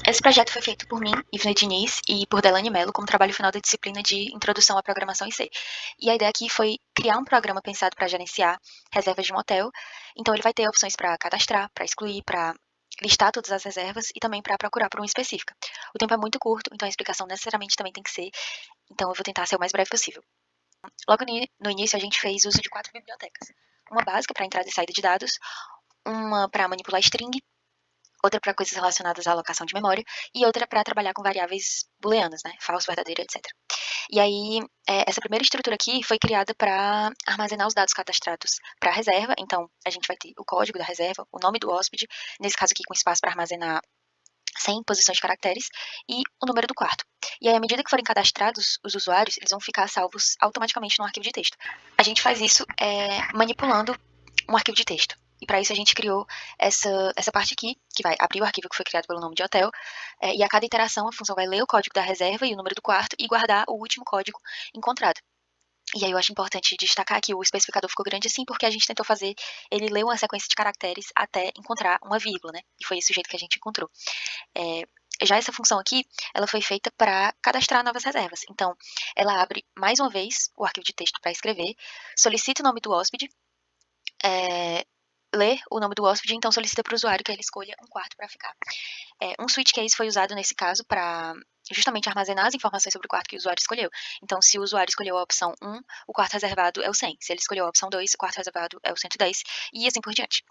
Esse projeto foi feito por mim, Ivne Diniz, e por Delane Mello como trabalho final da disciplina de Introdução à Programação em C. E a ideia aqui foi criar um programa pensado para gerenciar reservas de um hotel. Então ele vai ter opções para cadastrar, para excluir, para listar todas as reservas e também para procurar por uma específica. O tempo é muito curto, então a explicação necessariamente também tem que ser, então eu vou tentar ser o mais breve possível. Logo no início a gente fez uso de 4 bibliotecas. Uma básica para entrada e saída de dados, uma para manipular string, outra para coisas relacionadas à alocação de memória e outra para trabalhar com variáveis booleanas, né, falso, verdadeiro, etc. E aí, essa primeira estrutura aqui foi criada para armazenar os dados cadastrados para a reserva. Então, a gente vai ter o código da reserva, o nome do hóspede, nesse caso aqui com espaço para armazenar 100 posições de caracteres e o número do quarto. E aí, à medida que forem cadastrados os usuários, eles vão ficar salvos automaticamente no arquivo de texto. A gente faz isso manipulando um arquivo de texto. E para isso a gente criou essa parte aqui, que vai abrir o arquivo que foi criado pelo nome de hotel, e a cada iteração a função vai ler o código da reserva e o número do quarto e guardar o último código encontrado. E aí eu acho importante destacar que o especificador ficou grande assim porque a gente tentou fazer ele ler uma sequência de caracteres até encontrar uma vírgula, né? E foi esse o jeito que a gente encontrou. É, já essa função aqui, ela foi feita para cadastrar novas reservas. Então, ela abre mais uma vez o arquivo de texto para escrever, solicita o nome do hóspede, lê o nome do hóspede, então solicita para o usuário que ele escolha um quarto para ficar. Um switch case foi usado nesse caso para justamente armazenar as informações sobre o quarto que o usuário escolheu. Então, se o usuário escolheu a opção 1, o quarto reservado é o 100. Se ele escolheu a opção 2, o quarto reservado é o 110, e assim por diante.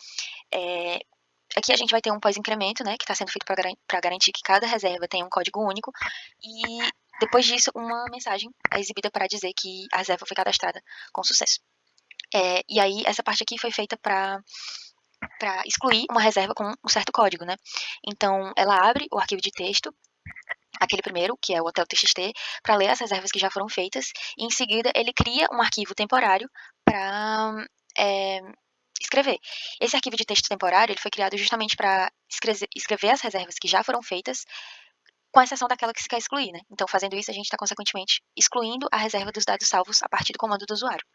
Aqui a gente vai ter um pós-incremento, né, que está sendo feito para garantir que cada reserva tem um código único, e depois disso, uma mensagem é exibida para dizer que a reserva foi cadastrada com sucesso. E aí, essa parte aqui foi feita para excluir uma reserva com um certo código, né? Então, ela abre o arquivo de texto, aquele primeiro, que é o hotel TXT, para ler as reservas que já foram feitas, e em seguida ele cria um arquivo temporário para escrever. Esse arquivo de texto temporário ele foi criado justamente para escrever as reservas que já foram feitas, com exceção daquela que se quer excluir, né? Então, fazendo isso, a gente está consequentemente excluindo a reserva dos dados salvos a partir do comando do usuário.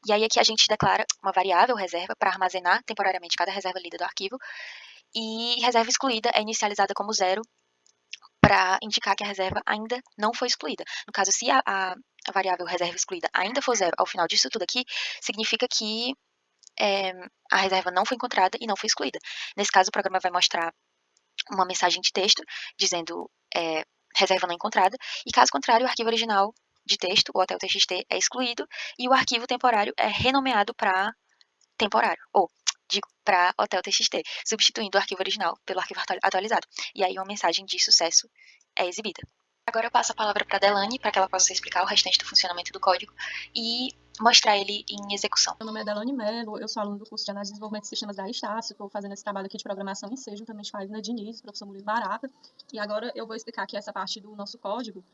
E aí aqui a gente declara uma variável reserva para armazenar temporariamente cada reserva lida do arquivo, e reserva excluída é inicializada como 0 para indicar que a reserva ainda não foi excluída. No caso, se a variável reserva excluída ainda for 0 ao final disso tudo aqui, significa que a reserva não foi encontrada e não foi excluída. Nesse caso, o programa vai mostrar uma mensagem de texto dizendo reserva não encontrada, e caso contrário, o arquivo original de texto, o hotel TXT, é excluído e o arquivo temporário é renomeado para temporário, ou digo, para hotel TXT, substituindo o arquivo original pelo arquivo atualizado. E aí uma mensagem de sucesso é exibida. Agora eu passo a palavra para a Delane, para que ela possa explicar o restante do funcionamento do código e mostrar ele em execução. Meu nome é Delane Mello, eu sou aluna do curso de Análise e Desenvolvimento de Sistemas da Estácio, estou fazendo esse trabalho aqui de programação em C, juntamente com a Ivna Diniz, professor Murilo Barata, e agora eu vou explicar aqui essa parte do nosso código,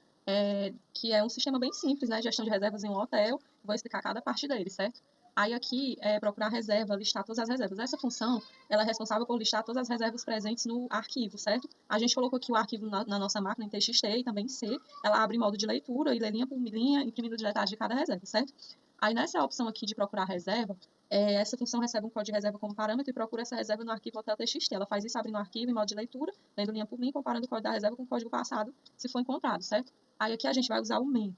que é um sistema bem simples, né, gestão de reservas em um hotel, vou explicar cada parte dele, certo? Aí aqui é procurar reserva, listar todas as reservas. Essa função, ela é responsável por listar todas as reservas presentes no arquivo, certo? A gente colocou aqui o arquivo na nossa máquina em TXT e também em C, ela abre em modo de leitura e lê linha por linha, imprimindo os detalhes de cada reserva, certo? Aí nessa opção aqui de procurar reserva, essa função recebe um código de reserva como parâmetro e procura essa reserva no arquivo hotel.txt. Ela faz isso abrindo o arquivo em modo de leitura, lendo linha por linha, comparando o código da reserva com o código passado, se for encontrado, certo? Aí aqui a gente vai usar o main.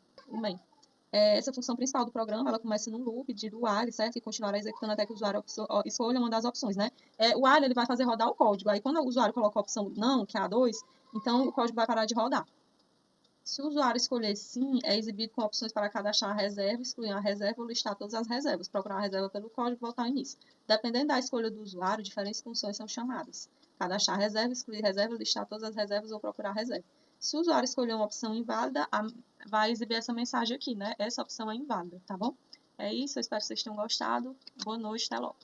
Essa função principal do programa, ela começa num loop de do while, certo? E continuará executando até que o usuário escolha uma das opções, né? O while, ele vai fazer rodar o código. Aí quando o usuário coloca a opção não, que é a 2, então o código vai parar de rodar. Se o usuário escolher sim, é exibido com opções para cadastrar a reserva, excluir a reserva ou listar todas as reservas, procurar a reserva pelo código e voltar ao início. Dependendo da escolha do usuário, diferentes funções são chamadas. Cadastrar a reserva, excluir a reserva, listar todas as reservas ou procurar a reserva. Se o usuário escolher uma opção inválida, vai exibir essa mensagem aqui, né? Essa opção é inválida, tá bom? É isso, eu espero que vocês tenham gostado. Boa noite, até logo.